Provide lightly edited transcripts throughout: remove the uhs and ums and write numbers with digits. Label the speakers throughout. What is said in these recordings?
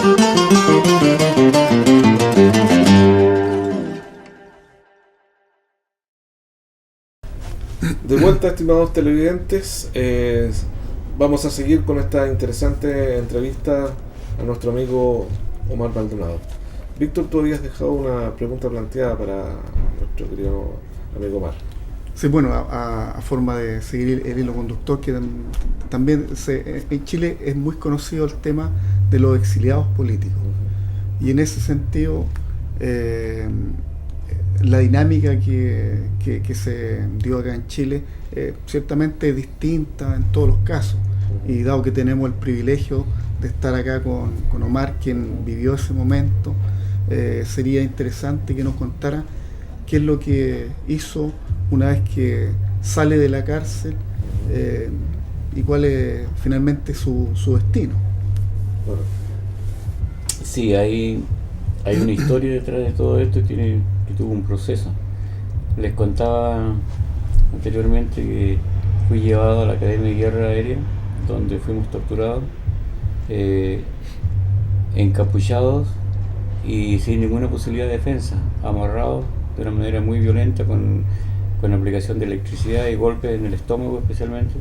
Speaker 1: De vuelta, estimados televidentes, vamos a seguir con esta interesante entrevista a nuestro amigo Omar Maldonado. Víctor, tú habías dejado una pregunta planteada para nuestro querido amigo Omar.
Speaker 2: Sí, bueno, a forma de seguir el hilo conductor, que también en Chile es muy conocido el tema de los exiliados políticos. Y en ese sentido, la dinámica que se dio acá en Chile ciertamente es distinta en todos los casos. Y dado que tenemos el privilegio de estar acá con Omar, quien vivió ese momento, sería interesante que nos contara qué es lo que hizo una vez que sale de la cárcel y cuál es finalmente su destino.
Speaker 1: Bueno.
Speaker 3: Sí, hay una historia detrás de todo esto que tuvo un proceso. Les contaba anteriormente que fui llevado a la Academia de Guerra Aérea, donde fuimos torturados, encapuchados y sin ninguna posibilidad de defensa, amarrados de una manera muy violenta con aplicación de electricidad y golpes en el estómago especialmente.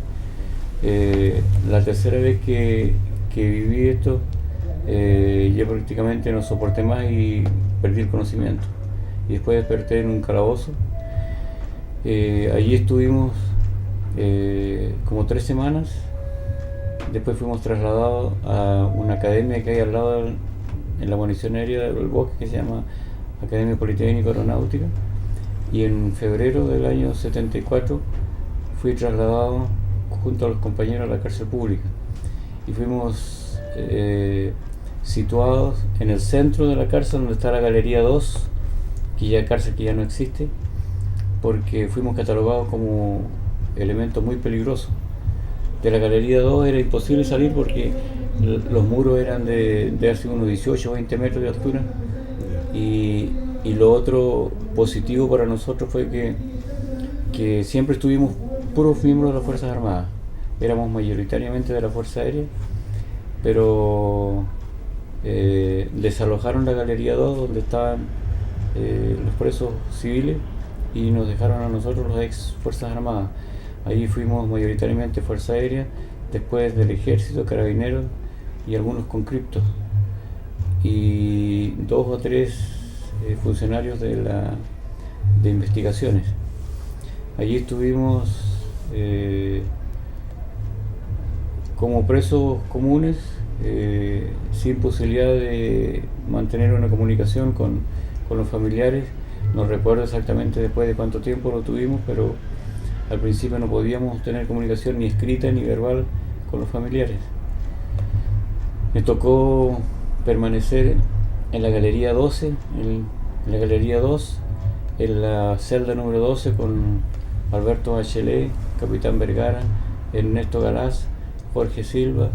Speaker 3: La tercera vez que viví esto, yo prácticamente no soporté más y perdí el conocimiento. Y después desperté en un calabozo. Allí estuvimos como 3 semanas. Después fuimos trasladados a una academia que hay al lado en la munición aérea del bosque, que se llama Academia Politécnica Aeronáutica. Y en febrero del año 74 fui trasladado junto a los compañeros a la cárcel pública. Y fuimos situados en el centro de la cárcel, donde está la Galería 2, cárcel que ya no existe, porque fuimos catalogados como elemento muy peligroso. De la Galería 2 era imposible salir porque los muros eran de hace unos 18 o 20 metros de altura. Y lo otro positivo para nosotros fue que siempre estuvimos puros miembros de las Fuerzas Armadas. Éramos mayoritariamente de la Fuerza Aérea, pero desalojaron la Galería 2 donde estaban los presos civiles y nos dejaron a nosotros los ex Fuerzas Armadas. Ahí fuimos mayoritariamente Fuerza Aérea, después del Ejército, Carabineros y algunos conscriptos y 2 o 3 funcionarios de investigaciones. Allí estuvimos como presos comunes, sin posibilidad de mantener una comunicación con los familiares. No recuerdo exactamente después de cuánto tiempo lo tuvimos, pero al principio no podíamos tener comunicación ni escrita ni verbal con los familiares. Me tocó permanecer en la Galería 12, en la Galería 2, en la celda número 12 con Alberto Bachelet, Capitán Vergara, Ernesto Galaz, Jorge Silva,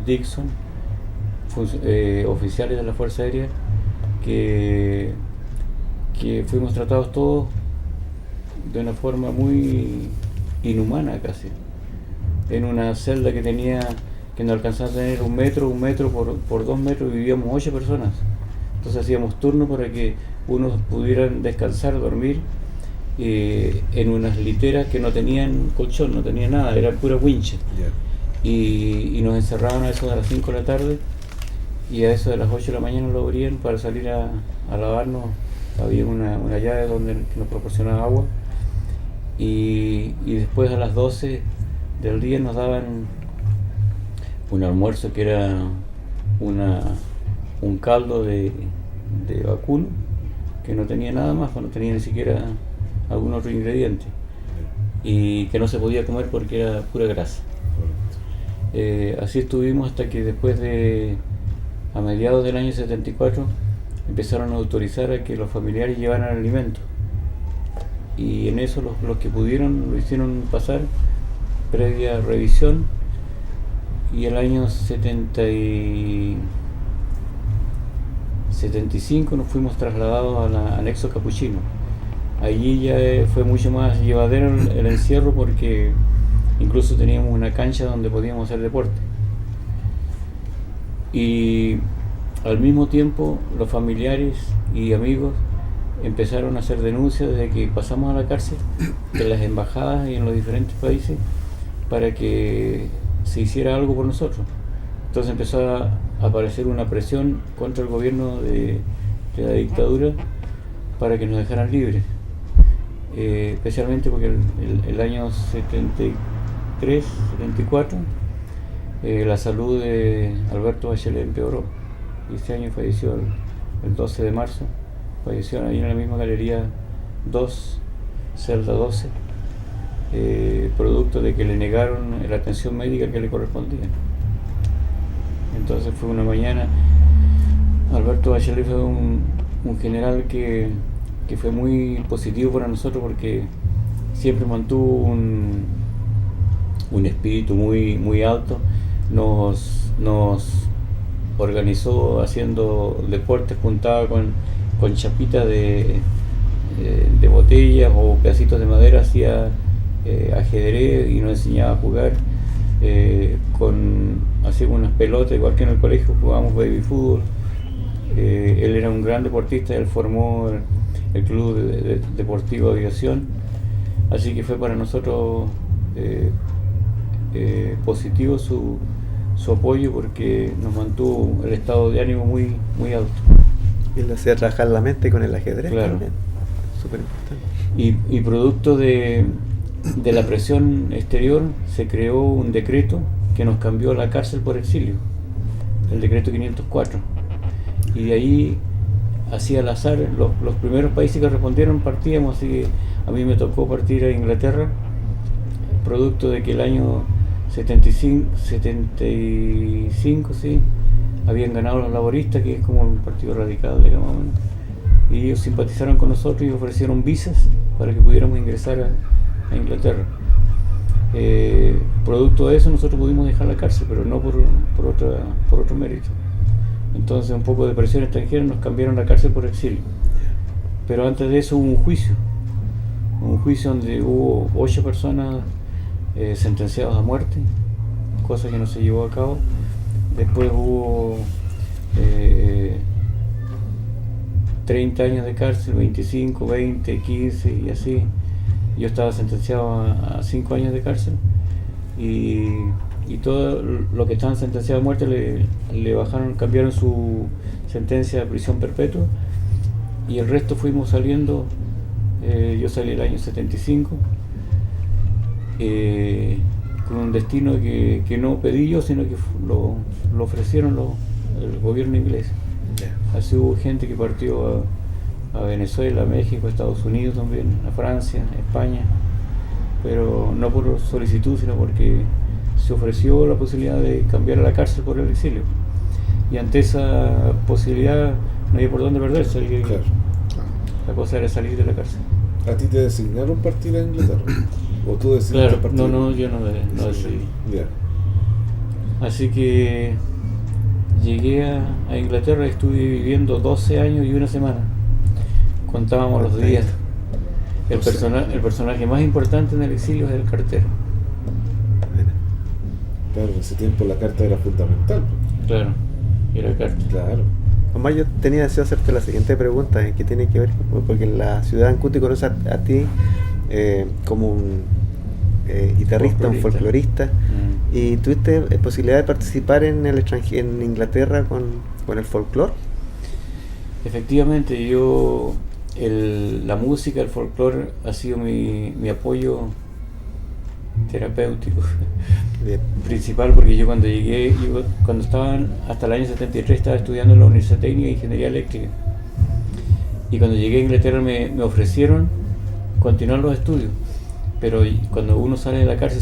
Speaker 3: Dixon, oficiales de la Fuerza Aérea, que fuimos tratados todos de una forma muy inhumana casi, en una celda que no alcanzaba a tener un metro por 2 metros, y vivíamos 8 personas. Entonces hacíamos turno para que unos pudieran descansar, dormir en unas literas que no tenían colchón, no tenían nada, era pura wincha. Y nos encerraban a eso de las 5 de la tarde, y a eso de las 8 de la mañana lo abrían para salir a lavarnos. Había una llave donde nos proporcionaba agua, y después a las 12 del día nos daban un almuerzo que era un caldo de vacuno, que no tenía nada más, no tenía ni siquiera algún otro ingrediente, y que no se podía comer porque era pura grasa. Así estuvimos hasta que después a mediados del año 74 empezaron a autorizar a que los familiares llevaran alimentos, y en eso los que pudieron lo hicieron pasar previa revisión, y el año 75 nos fuimos trasladados al anexo Capuchino. Allí ya fue mucho más llevadero el encierro, porque incluso teníamos una cancha donde podíamos hacer deporte. Y al mismo tiempo los familiares y amigos empezaron a hacer denuncias desde que pasamos a la cárcel en las embajadas y en los diferentes países para que se hiciera algo por nosotros. Entonces empezó a aparecer una presión contra el gobierno de la dictadura para que nos dejaran libres, especialmente porque el año 73, 74 la salud de Alberto Bachelet empeoró y este año falleció el 12 de marzo, falleció ahí en la misma galería 2, celda 12, producto de que le negaron la atención médica que le correspondía. Entonces fue una mañana. Alberto Bachelet fue un general que fue muy positivo para nosotros porque siempre mantuvo un espíritu muy alto. Nos organizó haciendo deportes, juntaba con chapitas de botellas o pedacitos de madera, hacía ajedrez y nos enseñaba a jugar. Hacíamos unas pelotas, igual que en el colegio jugábamos baby fútbol. Él era un gran deportista, él formó el Club Deportivo de Aviación, así que fue para nosotros positivo su apoyo porque nos mantuvo el estado de ánimo muy alto.
Speaker 4: Y lo hacía trabajar la mente con el ajedrez,
Speaker 3: claro.
Speaker 4: También, súper importante.
Speaker 3: Y producto de la presión exterior se creó un decreto que nos cambió la cárcel por exilio, el decreto 504, y de ahí, así al azar, los primeros países que respondieron partíamos, así que a mí me tocó partir a Inglaterra, producto de que el año 75 sí, habían ganado los laboristas, que es como un partido radical, digamos, y ellos simpatizaron con nosotros y ofrecieron visas para que pudiéramos ingresar a Inglaterra. Producto de eso nosotros pudimos dejar la cárcel, pero no por otro mérito. Entonces un poco de presión extranjera nos cambiaron la cárcel por exilio. Pero antes de eso hubo un juicio donde hubo 8 personas sentenciadas a muerte, cosa que no se llevó a cabo. Después hubo 30 años de cárcel, 25, 20, 15 y así. Yo estaba sentenciado a 5 años de cárcel y todo lo que estaban sentenciados a muerte le bajaron, cambiaron su sentencia a prisión perpetua y el resto fuimos saliendo. Yo salí el año 75 con un destino que no pedí yo, sino que lo ofrecieron el gobierno inglés. Así hubo gente que partió a Venezuela, a México, a Estados Unidos también, a Francia, a España, pero no por solicitud, sino porque se ofreció la posibilidad de cambiar a la cárcel por el exilio. Y ante esa posibilidad no había por dónde perderse.
Speaker 1: Claro.
Speaker 3: La cosa era salir de la cárcel.
Speaker 1: ¿A ti te designaron partir a Inglaterra? ¿O tú decidiste partir?
Speaker 3: No, yo no decidí.
Speaker 1: Yeah.
Speaker 3: Así que llegué a Inglaterra y estuve viviendo 12 años y una semana. Contábamos los días. El personaje más importante en el exilio es el cartero.
Speaker 1: Claro, en ese tiempo la carta era fundamental.
Speaker 3: Claro, era carta.
Speaker 1: Claro.
Speaker 4: Omar, yo tenía deseo de hacerte la siguiente pregunta, que tiene que ver, porque la ciudad de Ancuti conoce a ti como un guitarrista, un folclorista, y tuviste posibilidad de participar en Inglaterra con el folclore.
Speaker 3: Efectivamente, la música, el folclore ha sido mi apoyo terapéutico.
Speaker 4: Bien.
Speaker 3: Principal, porque yo cuando llegué, cuando estaba hasta el año 73 estaba estudiando en la Universidad Técnica de Ingeniería Eléctrica, y cuando llegué a Inglaterra me ofrecieron continuar los estudios, pero cuando uno sale de la cárcel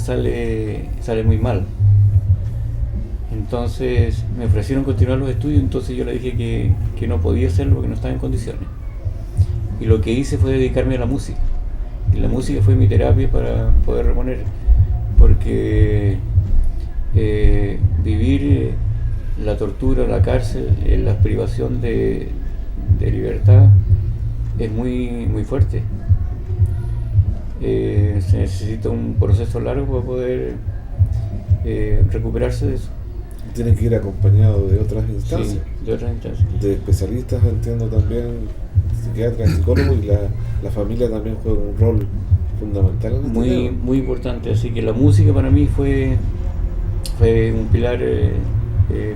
Speaker 3: sale muy mal. Entonces me ofrecieron continuar los estudios, entonces yo le dije que no podía hacerlo porque no estaba en condiciones, y lo que hice fue dedicarme a la música, y la música fue mi terapia para poder reponer, porque vivir la tortura, la cárcel, la privación de libertad es muy fuerte. Se necesita un proceso largo para poder recuperarse de eso.
Speaker 1: tiene que ir acompañado de otras instancias.
Speaker 3: Sí, de otras instancias.
Speaker 1: De especialistas, entiendo también, psiquiatras, psicólogos, y la familia también juega un rol fundamental en este tema.
Speaker 3: Muy importante. Así que la música para mí fue un pilar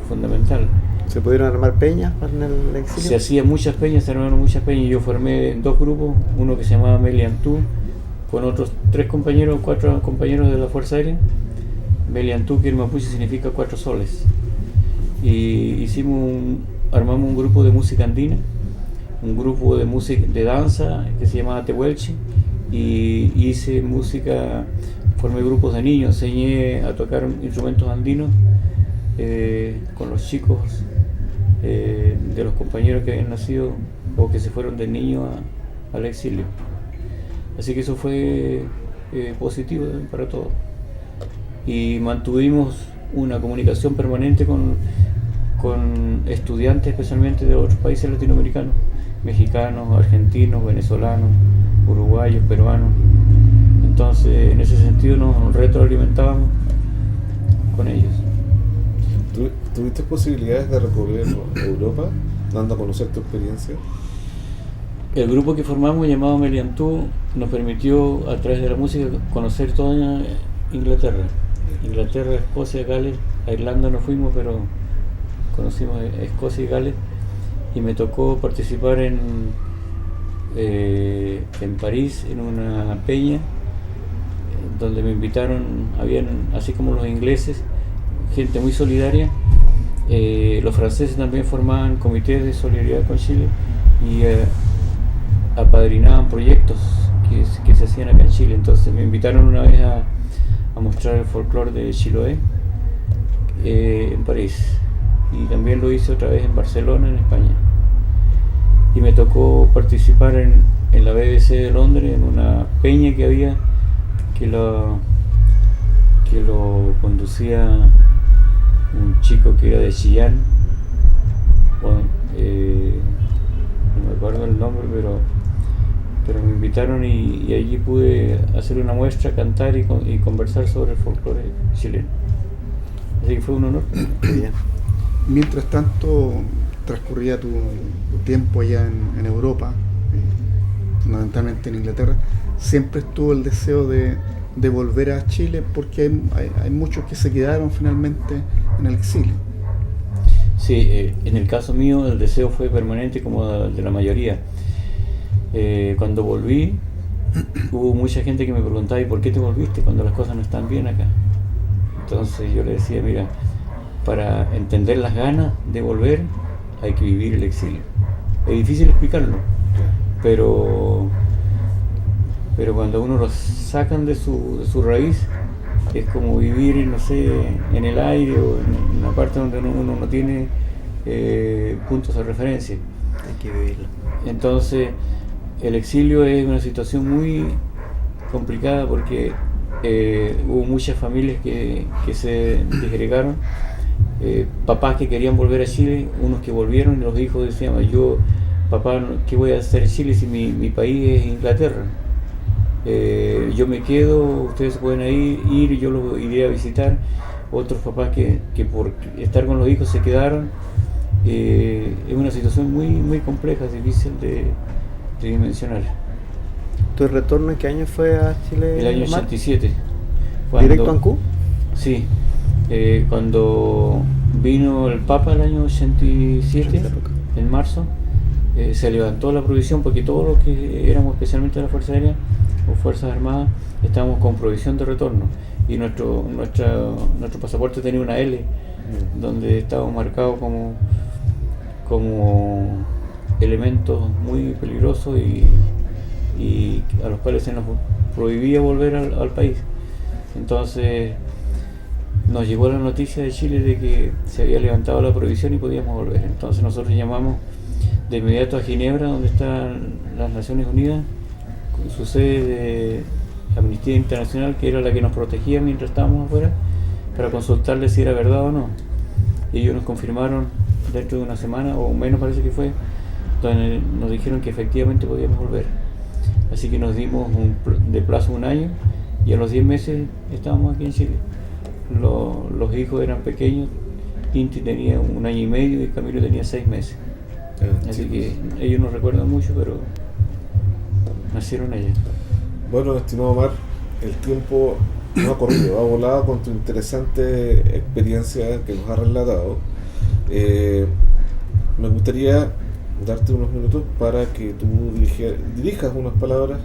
Speaker 3: fundamental.
Speaker 4: ¿Se pudieron armar peñas en el exilio?
Speaker 3: Se hacían muchas peñas, se armaron muchas peñas. Yo formé 2 grupos, uno que se llamaba Meliantú, con otros 4 compañeros de la Fuerza Aérea. Meliantú, que en mapuche significa 4 soles. Y armamos un grupo de música andina, un grupo de música de danza que se llamaba Tehuelche, y hice formé grupos de niños, enseñé a tocar instrumentos andinos con los chicos de los compañeros que habían nacido o que se fueron de niño al exilio. Así que eso fue positivo para todos. Y mantuvimos una comunicación permanente con estudiantes, especialmente de otros países latinoamericanos, mexicanos, argentinos, venezolanos, uruguayos, peruanos. Entonces, en ese sentido nos retroalimentábamos con ellos.
Speaker 1: ¿Tuviste posibilidades de recorrer Europa, dando a conocer tu experiencia?
Speaker 3: El grupo que formamos, llamado Meliantú, nos permitió, a través de la música, conocer toda Inglaterra, Escocia, Gales. A Irlanda no fuimos, pero conocimos Escocia y Gales, y me tocó participar en París, en una peña, donde me invitaron. Habían, así como los ingleses, gente muy solidaria. Los franceses también formaban comités de solidaridad con Chile y apadrinaban proyectos que se hacían acá en Chile. Entonces me invitaron una vez a mostrar el folclore de Chiloé en París, y también lo hice otra vez en Barcelona, en España. Y me tocó participar en la BBC de Londres, en una peña que había, que lo conducía un chico que era de Chillán. Bueno, no me acuerdo el nombre, pero me invitaron y allí pude hacer una muestra, cantar y conversar sobre el folclore chileno. Así que fue un honor.
Speaker 4: Bien.
Speaker 2: Mientras tanto, transcurría tu tiempo allá en Europa, fundamentalmente en Inglaterra, siempre estuvo el deseo de volver a Chile, porque hay muchos que se quedaron finalmente en el exilio.
Speaker 3: Sí, en el caso mío el deseo fue permanente, como el de la mayoría. Cuando volví, hubo mucha gente que me preguntaba: ¿y por qué te volviste cuando las cosas no están bien acá? Entonces yo le decía: mira, para entender las ganas de volver hay que vivir el exilio. Es difícil explicarlo, pero cuando uno lo sacan de su raíz, es como vivir, no sé, en el aire o en una parte donde uno no tiene puntos de referencia.
Speaker 4: Hay que vivirlo.
Speaker 3: Entonces, el exilio es una situación muy complicada, porque hubo muchas familias que se disgregaron, papás que querían volver a Chile, unos que volvieron, y los hijos decían: yo, papá, ¿qué voy a hacer en Chile si mi país es Inglaterra? Yo me quedo, ustedes pueden ir, yo los iré a visitar. Otros papás que por estar con los hijos se quedaron. Es una situación muy, muy compleja, difícil de dimensionar.
Speaker 4: ¿Tu retorno en qué año fue a Chile?
Speaker 3: El año
Speaker 4: Omar?
Speaker 3: 87.
Speaker 4: ¿Directo a Ancú?
Speaker 3: Sí, cuando vino el Papa el año 87, en marzo, se levantó la prohibición, porque todos los que éramos, especialmente de la Fuerza Aérea o Fuerzas Armadas, estábamos con prohibición de retorno, y nuestro pasaporte tenía una L, donde estábamos marcados como elementos muy peligrosos y a los cuales se nos prohibía volver al país. Entonces nos llegó la noticia de Chile de que se había levantado la prohibición y podíamos volver. Entonces nosotros llamamos de inmediato a Ginebra, donde están las Naciones Unidas, con su sede de Amnistía Internacional, que era la que nos protegía mientras estábamos afuera, para consultarles si era verdad o no. Y ellos nos confirmaron dentro de una semana o menos, parece que fue, donde nos dijeron que efectivamente podíamos volver. Así que nos dimos de plazo 1 año, y a los 10 meses estábamos aquí en Chile. Los hijos eran pequeños, Inti tenía 1 año y medio y Camilo tenía 6 meses. Así que ellos no recuerdan mucho, pero nacieron allá.
Speaker 1: Bueno, estimado Omar, el tiempo no ha corrido, ha volado con tu interesante experiencia que nos has relatado. Me gustaría darte unos minutos para que tú dirijas unas palabras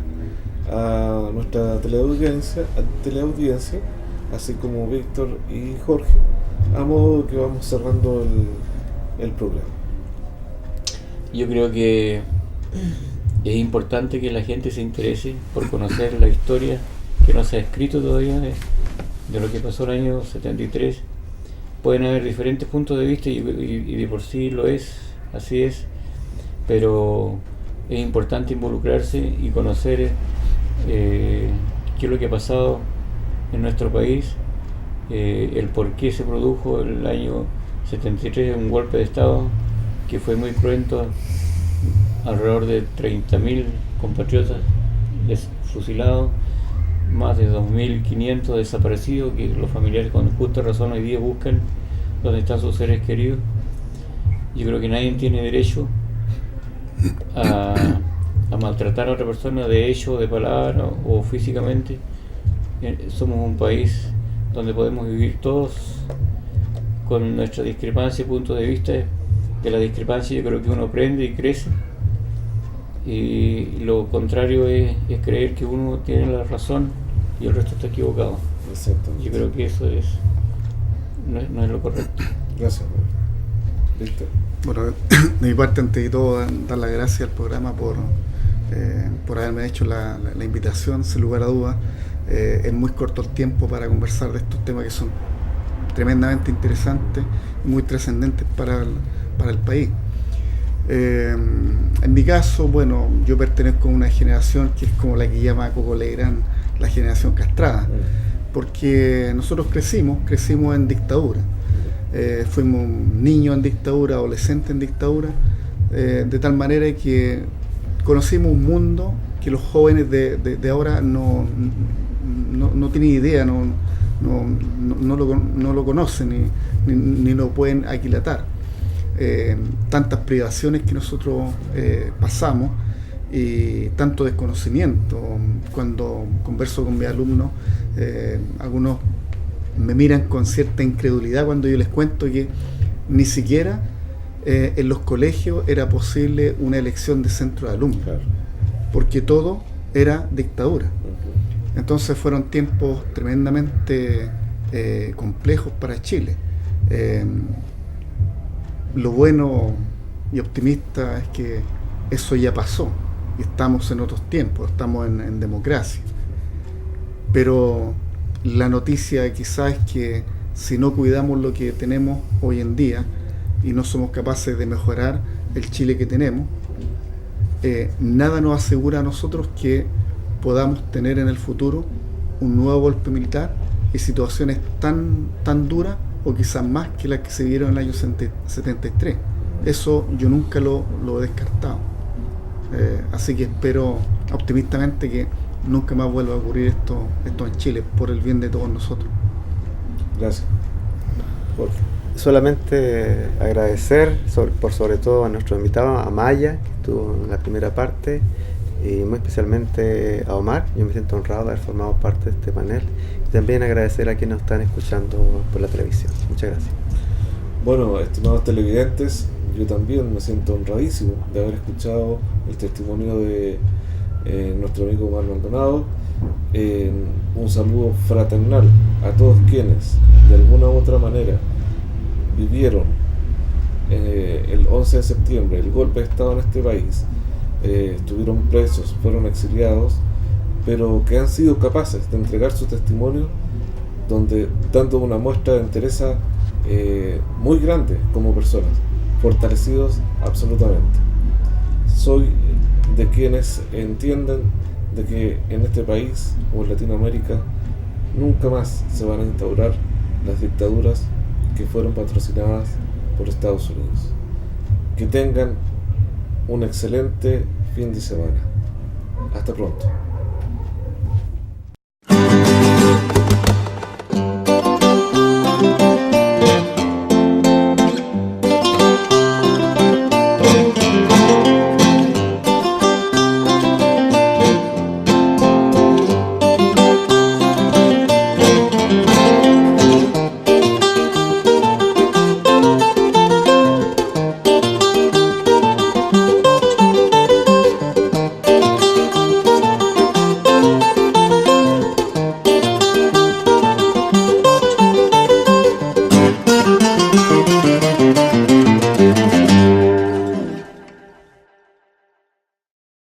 Speaker 1: a nuestra teleaudiencia, así como Víctor y Jorge, a modo que vamos cerrando el programa.
Speaker 3: Yo creo que es importante que la gente se interese por conocer la historia que no se ha escrito todavía de lo que pasó el año 73. Pueden haber diferentes puntos de vista y de por sí lo es, así es, pero es importante involucrarse y conocer qué es lo que ha pasado en nuestro país, el por qué se produjo el año 73 un golpe de Estado que fue muy cruento, alrededor de 30.000 compatriotas fusilados, más de 2.500 desaparecidos, que los familiares con justa razón hoy día buscan dónde están sus seres queridos. Yo creo que nadie tiene derecho a maltratar a otra persona de hecho, de palabra o físicamente. Somos un país donde podemos vivir todos con nuestra discrepancia y punto de vista. De la discrepancia yo creo que uno aprende y crece, y lo contrario es creer que uno tiene la razón y el resto está equivocado. Yo creo que eso no es lo correcto.
Speaker 1: Gracias, Víctor.
Speaker 2: Bueno, de mi parte, ante de todo, dar las gracias al programa por haberme hecho la invitación. Sin lugar a dudas, es muy corto el tiempo para conversar de estos temas que son tremendamente interesantes y muy trascendentes para el país. En mi caso, bueno, yo pertenezco a una generación que es como la que llama Coco Legrand la generación castrada, porque nosotros crecimos en dictadura. Fuimos niños en dictadura, adolescentes en dictadura, de tal manera que conocimos un mundo que los jóvenes de ahora no tienen idea, no lo conocen ni lo pueden aquilatar. Tantas privaciones que nosotros pasamos y tanto desconocimiento. Cuando converso con mis alumnos, algunos me miran con cierta incredulidad cuando yo les cuento que ni siquiera en los colegios era posible una elección de centro de alumnos, claro, porque todo era dictadura. Entonces fueron tiempos tremendamente complejos para Chile. Lo bueno y optimista es que eso ya pasó y estamos en otros tiempos, estamos en democracia. Pero la noticia quizás es que si no cuidamos lo que tenemos hoy en día y no somos capaces de mejorar el Chile que tenemos, nada nos asegura a nosotros que podamos tener en el futuro un nuevo golpe militar y situaciones tan duras o quizás más que las que se vieron en el año 73. Eso yo nunca lo he descartado. Así que espero optimistamente que nunca más vuelva a ocurrir esto en Chile, por el bien de todos nosotros.
Speaker 1: Gracias. Jorge.
Speaker 4: Solamente agradecer sobre todo a nuestro invitado, a Maya, que estuvo en la primera parte, y muy especialmente a Omar. Yo me siento honrado de haber formado parte de este panel, y también agradecer a quienes nos están escuchando por la televisión. Muchas gracias.
Speaker 1: Bueno, estimados televidentes, yo también me siento honradísimo de haber escuchado el testimonio de nuestro amigo Omar Maldonado. Un saludo fraternal a todos quienes de alguna u otra manera vivieron el 11 de septiembre, el golpe de Estado en este país, estuvieron presos, fueron exiliados, pero que han sido capaces de entregar su testimonio, dando una muestra de entereza muy grande como personas, fortalecidos absolutamente. Soy de quienes entienden de que en este país o en Latinoamérica nunca más se van a instaurar las dictaduras que fueron patrocinadas por Estados Unidos. Que tengan un excelente fin de semana. Hasta pronto.